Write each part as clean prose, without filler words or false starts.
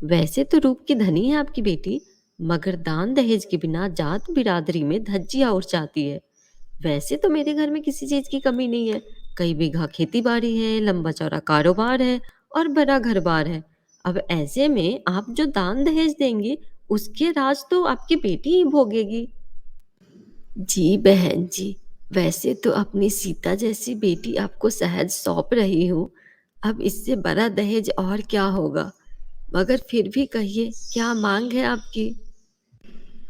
वैसे तो रूप की धनी है आपकी बेटी, मगर दान दहेज के बिना जात बिरादरी में धज्जियां उड़ जाती है। वैसे तो मेरे घर में किसी चीज की कमी नहीं है। कई बीघा खेती बाड़ी है, लंबा चौड़ा कारोबार है और बड़ा घर बार है। अब ऐसे में आप जो दान दहेज देंगी, उसके राज तो आपकी बेटी ही भोगेगी। जी बहन जी, वैसे तो अपनी सीता जैसी बेटी आपको सहज सौंप रही हूँ। अब इससे बड़ा दहेज और क्या होगा? मगर फिर भी कहिए, क्या मांग है आपकी?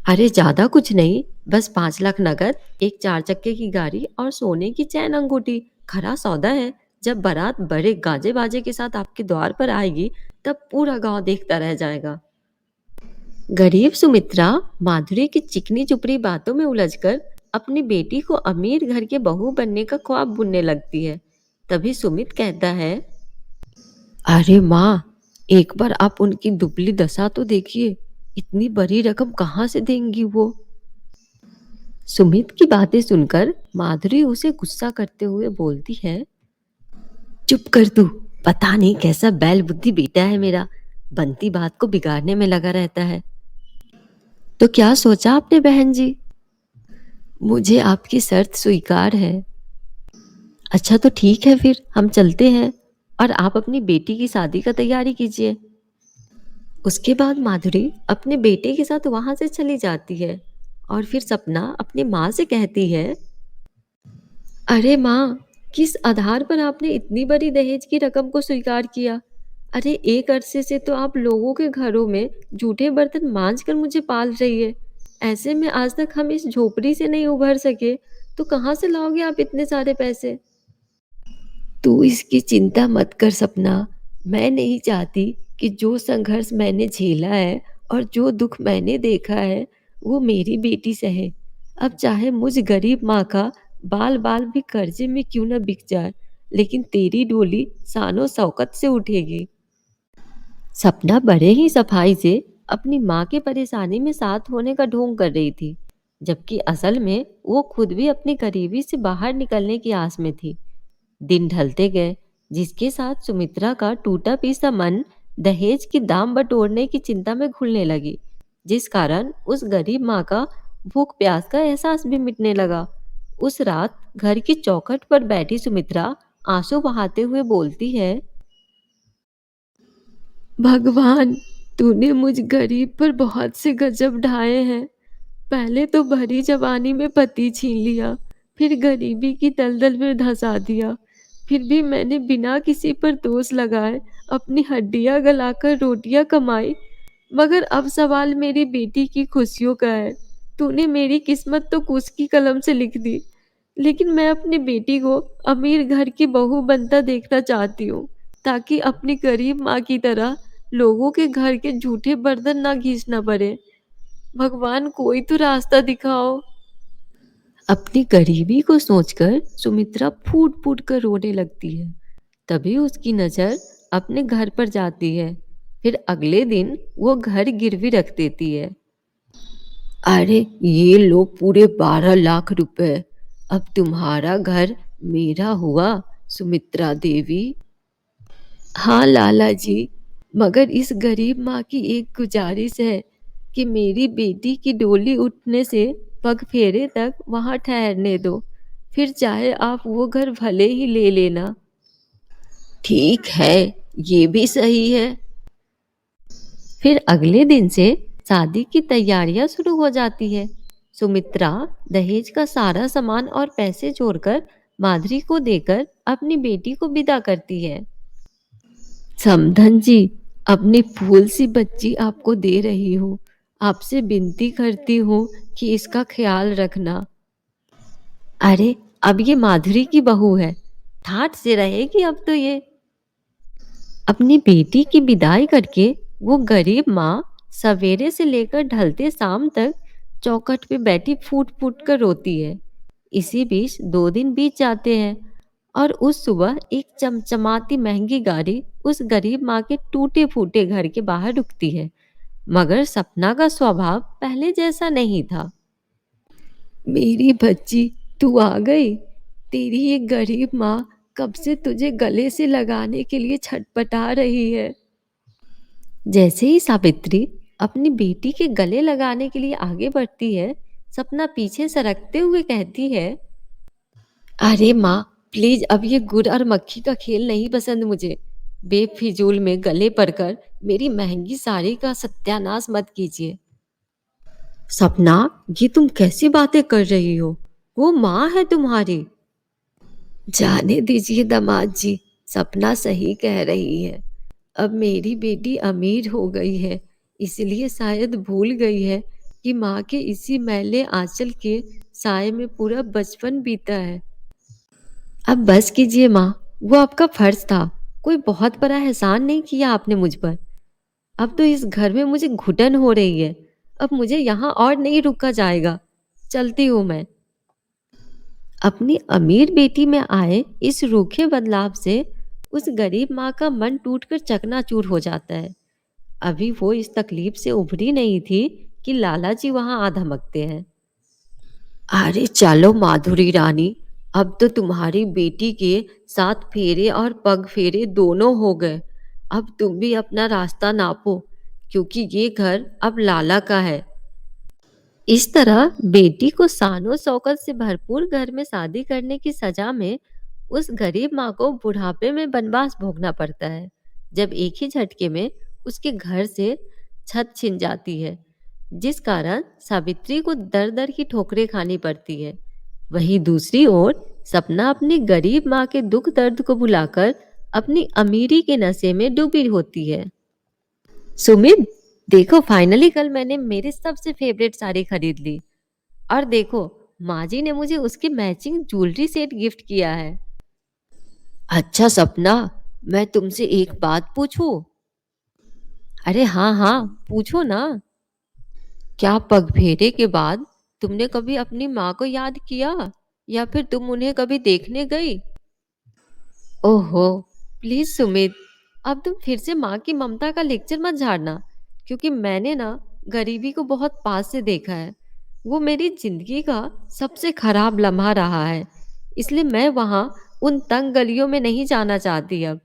अरे ज्यादा कुछ नहीं, बस 5 लाख नगद, एक 4 चक्के की गाड़ी और सोने की चैन अंगूठी। खरा सौदा है। जब बारात बड़े गाजे बाजे के साथ आपके द्वार पर आएगी, तब पूरा गांव देखता रह जाएगा। गरीब सुमित्रा माधुरी की चिकनी चुपड़ी बातों में उलझकर अपनी बेटी को अमीर घर के बहू बनने का ख्वाब बुनने लगती है। तभी सुमित कहता है, अरे माँ, एक बार आप उनकी दुबली दशा तो देखिए। इतनी बड़ी रकम कहाँ से देंगी वो? सुमित की बातें सुनकर माधुरी उसे गुस्सा करते हुए बोलती है, चुप कर तू। पता नहीं कैसा बैल बुद्धि बेटा है मेरा, बनती बात को बिगाड़ने में लगा रहता है। तो क्या सोचा आपने बहन जी? मुझे आपकी शर्त स्वीकार है। अच्छा तो ठीक है, फिर हम चलते हैं और आप अपनी बेटी की शादी का तैयारी कीजिए। उसके बाद माधुरी अपने बेटे के साथ वहां से चली जाती है और फिर सपना अपनी माँ से कहती है, अरे माँ, किस आधार पर आपने इतनी बड़ी दहेज की रकम को स्वीकार किया? अरे एक अरसे से तो आप लोगों के घरों में जूठे बर्तन मांज कर मुझे पाल रही है। ऐसे में आज तक हम इस झोपड़ी से नहीं उभर सके, तो कहाँ से लाओगे आप इतने सारे पैसे? तू इसकी चिंता मत कर सपना। मैं नहीं चाहती कि जो संघर्ष मैंने झेला है और जो दुख मैंने देखा है, वो मेरी बेटी सहे। अब चाहे मुझ गरीब माँ का बाल बाल भी कर्जे में क्यों न बिक जाए, लेकिन तेरी डोली शानो शौकत से उठेगी। सपना बड़े ही सफाई से अपनी माँ की परेशानी में साथ होने का ढोंग कर रही थी, जबकि असल में वो खुद भी अपनी गरीबी से बाहर निकलने की आस में थी। दिन ढलते गए, जिसके साथ सुमित्रा का टूटा पीसा मन दहेज की दाम बटोरने की चिंता में घुलने लगी, जिस कारण उस गरीब माँ का भूख प्यास का एहसास भी मिटने लगा। उस रात घर की चौखट पर बैठी सुमित्रा आंसू बहाते हुए बोलती है, भगवान, तूने मुझ गरीब पर बहुत से गजब ढाए हैं। पहले तो भरी जवानी में पति छीन लिया, फिर गरीबी की दलदल में धंसा दिया। फिर भी मैंने बिना किसी पर दोष लगाए अपनी हड्डियां गलाकर रोटियां कमाई। मगर अब सवाल मेरी बेटी की खुशियों का है। तूने मेरी किस्मत तो कुछ की कलम से लिख दी, लेकिन मैं अपनी बेटी को अमीर घर की बहू बनता देखना चाहती हूँ, ताकि अपनी गरीब माँ की तरह लोगों के घर के झूठे बर्तन ना घींचना पड़े। भगवान, कोई तो रास्ता दिखाओ। अपनी गरीबी को सोचकर सुमित्रा फूट फूट कर रोने लगती है। तभी उसकी नजर अपने घर पर जाती है। फिर अगले दिन वो घर गिरवी रख देती है। अरे ये लो पूरे 12 लाख रुपए। अब तुम्हारा घर मेरा हुआ, सुमित्रा देवी। हाँ लाला जी, मगर इस गरीब माँ की एक गुजारिश है कि मेरी बेटी की डोली उठने से पग फेरे तक वहां ठहरने दो। फिर चाहे आप वो घर भले ही ले लेना। ठीक है, ये भी सही है। फिर अगले दिन से शादी की तैयारियां शुरू हो जाती है। सुमित्रा दहेज का सारा सामान और पैसे जोड़कर माधुरी को देकर अपनी बेटी को विदा करती है। समधन जी, अपनी फूल सी बच्ची आपको दे रही हूँ। आपसे विनती करती हूँ कि इसका ख्याल रखना। अरे अब ये माधुरी की बहू है, ठाट से रहेगी अब तो ये। अपनी बेटी की विदाई करके वो गरीब माँ सवेरे से लेकर ढलते शाम तक चौखट पे बैठी फूट फूट कर रोती है। इसी बीच 2 दिन बीत जाते हैं और उस सुबह एक चमचमाती महंगी गाड़ी उस गरीब माँ के टूटे फूटे घर के बाहर रुकती है। मगर सपना का स्वभाव पहले जैसा नहीं था। मेरी बच्ची, तू आ गई। तेरी ये गरीब माँ कब से तुझे गले से लगाने के लिए छटपटा रही है। जैसे ही सावित्री अपनी बेटी के गले लगाने के लिए आगे बढ़ती है, सपना पीछे सरकते हुए कहती है, अरे माँ, प्लीज अब ये गुड़ और मक्खी का खेल नहीं पसंद मुझे। बेफिजूल में गले पड़कर मेरी महंगी साड़ी का सत्यानाश मत कीजिए। सपना, ये तुम कैसी बातें कर रही हो? वो माँ है तुम्हारी। जाने दीजिए दामाद जी, सपना सही कह रही है। अब मेरी बेटी अमीर हो गई है, इसलिए शायद भूल गई है कि माँ के इसी मैले आंचल के साए में पूरा बचपन बीता है। अब बस कीजिए माँ, वो आपका फर्ज था। कोई बहुत बड़ा एहसान नहीं किया आपने मुझ पर। अब तो इस घर में मुझे घुटन हो रही है। अब मुझे यहाँ और नहीं रुका जाएगा। चलती हूँ मैं। अपनी अमीर बेटी में आए इस रूखे बदलाव से उस गरीब माँ का मन टूटकर चकनाचूर हो जाता है। अभी वो इस तकलीफ से उभरी नहीं थी कि लाला जी वहां आ धमकते हैं। अरे चलो माधुरी रानी, अब तो तुम्हारी बेटी के 7 फेरे और पग फेरे दोनों हो गए। अब तुम भी अपना रास्ता नापो, क्योंकि ये घर अब लाला का है। इस तरह बेटी को शानो शौकत से भरपूर घर में शादी करने की सजा में उस गरीब माँ को बुढ़ापे में बनवास भोगना पड़ता है, जब एक ही झटके में उसके घर से छत छिन जाती है, जिस कारण सावित्री को दर दर की ठोकरें खानी पड़ती है। वहीं दूसरी ओर सपना अपनी गरीब माँ के दुख दर्द को भुलाकर अपनी अमीरी के नशे में डूबी होती है। सुमित, देखो फाइनली कल मैंने मेरे सबसे फेवरेट साड़ी खरीद ली। और देखो, माँ जी ने मुझे उसके मैचिंग ज्वेलरी सेट गिफ्ट किया है। अच्छा सपना, मैं तुमसे एक बात पूछूं? अरे हाँ हाँ, पूछो ना। क्या पगफेरे के बाद तुमने कभी अपनी माँ को याद किया, या फिर तुम उन्हें कभी देखने गई? ओहो, प्लीज सुमित, अब तुम फिर से माँ की ममता का लेक्चर मत झाड़ना, क्योंकि मैंने ना गरीबी को बहुत पास से देखा है। वो मेरी जिंदगी का सबसे खराब लम्हा रहा है, इसलिए मैं वहां उन तंग गलियों में नहीं जाना चाहती अब।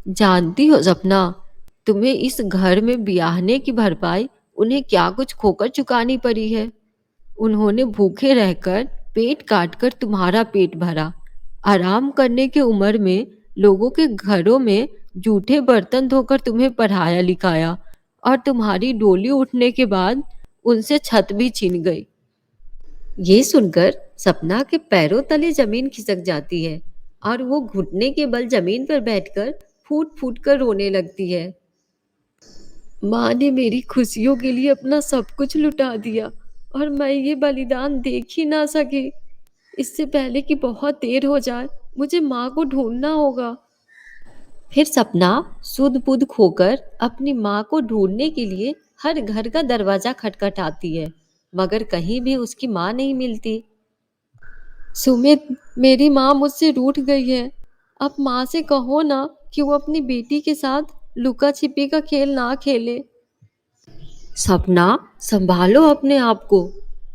जानती हो सपना, तुम्हें इस घर में ब्याहने की भरपाई उन्हें क्या कुछ खोकर चुकानी पड़ी है। उन्होंने भूखे रहकर पेट काटकर तुम्हारा पेट भरा, आराम करने की उम्र में लोगों के घरों में जूठे बर्तन धोकर तुम्हें पढ़ाया लिखाया, और तुम्हारी डोली उठने के बाद उनसे छत भी छीन गई। ये सुनकर सपना के पैरों तले जमीन खिसक जाती है, और वो घुटने के बल जमीन पर बैठकर फूट फूट कर रोने लगती है। माँ ने मेरी खुशियों के लिए अपना सब कुछ लुटा दिया, और मैं ये बलिदान देख ही ना सकी। इससे पहले कि बहुत देर हो जाए, मुझे माँ को ढूंढना होगा। फिर सपना सुध बुध खोकर अपनी माँ को ढूंढने के लिए हर घर का दरवाजा खटखटाती है, मगर कहीं भी उसकी माँ नहीं मिलती। सुमित, मेरी माँ मुझसे रूठ गई है। अब माँ से कहो ना कि वो अपनी बेटी के साथ लुका छिपी का खेल ना खेले। सपना, संभालो अपने आप को।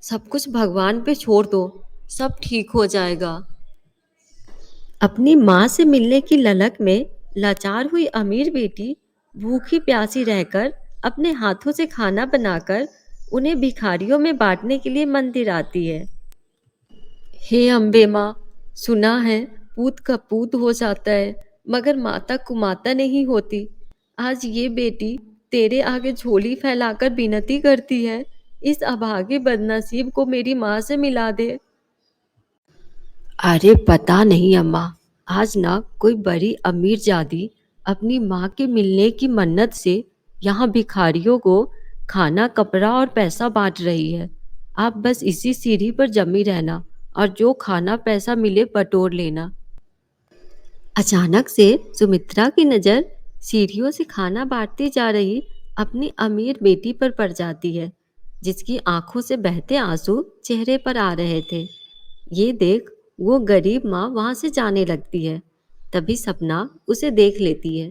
सब कुछ भगवान पे छोड़ दो, सब ठीक हो जाएगा। अपनी माँ से मिलने की ललक में लाचार हुई अमीर बेटी भूखी प्यासी रहकर अपने हाथों से खाना बनाकर उन्हें भिखारियों में बांटने के लिए मंदिर आती है। हे अम्बे माँ, सुना है पूत का पूत हो जाता है, मगर माता कुमाता नहीं होती। आज ये बेटी तेरे आगे झोली फैलाकर विनती करती है, इस अभागे बदनसीब को मेरी माँ से मिला दे। अरे पता नहीं अम्मा, आज ना कोई बड़ी अमीर जादी अपनी माँ के मिलने की मन्नत से यहाँ भिखारियों को खाना कपड़ा और पैसा बांट रही है। आप बस इसी सीढ़ी पर जमी रहना, और जो खाना पैसा मिले बटोर लेना। अचानक से सुमित्रा की नजर सीढ़ियों से खाना बांटती जा रही अपनी अमीर बेटी पर पड़ जाती है, जिसकी आंखों से बहते आंसू चेहरे पर आ रहे थे। ये देख वो गरीब माँ वहां से जाने लगती है। तभी सपना उसे देख लेती है।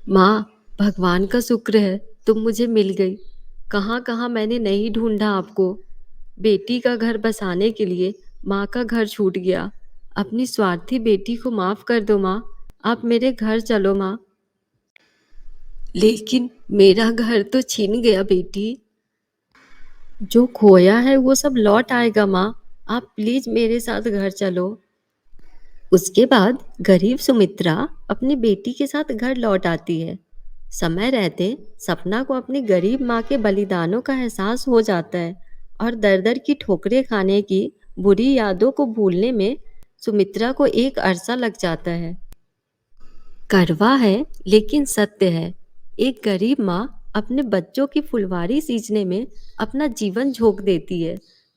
माँ, भगवान का शुक्र है तुम मुझे मिल गई। कहाँ कहाँ मैंने नहीं ढूंढा आपको। बेटी का घर बसाने के लिए माँ का घर छूट गया। अपनी स्वार्थी बेटी को माफ कर दो माँ। आप मेरे घर चलो माँ। लेकिन मेरा घर तो छिन गया बेटी। जो खोया है वो सब लौट आएगा माँ। आप प्लीज मेरे साथ घर चलो। उसके बाद गरीब सुमित्रा अपनी बेटी के साथ घर लौट आती है। समय रहते सपना को अपनी गरीब माँ के बलिदानों का एहसास हो जाता है और दर दर की ठोकरें खाने की बुरी यादों को भूलने में सुमित्रा को एक अरसा लग जाता है। कड़वा है लेकिन सत्य है। एक गरीब माँ अपने बच्चों की फुलवारी सींचने में अपना जीवन झोंक देती है।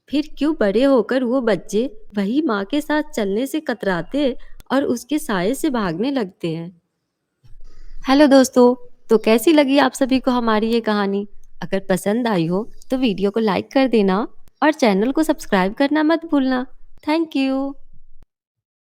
फिर क्यों बड़े होकर वो बच्चे वही माँ के साथ चलने से कतराते और उसके साय से भागने लगते हैं। हेलो दोस्तों, तो कैसी लगी आप सभी को हमारी ये कहानी? अगर पसंद आई हो तो वीडियो को लाइक कर देना और चैनल को सब्सक्राइब करना मत भूलना। Thank you.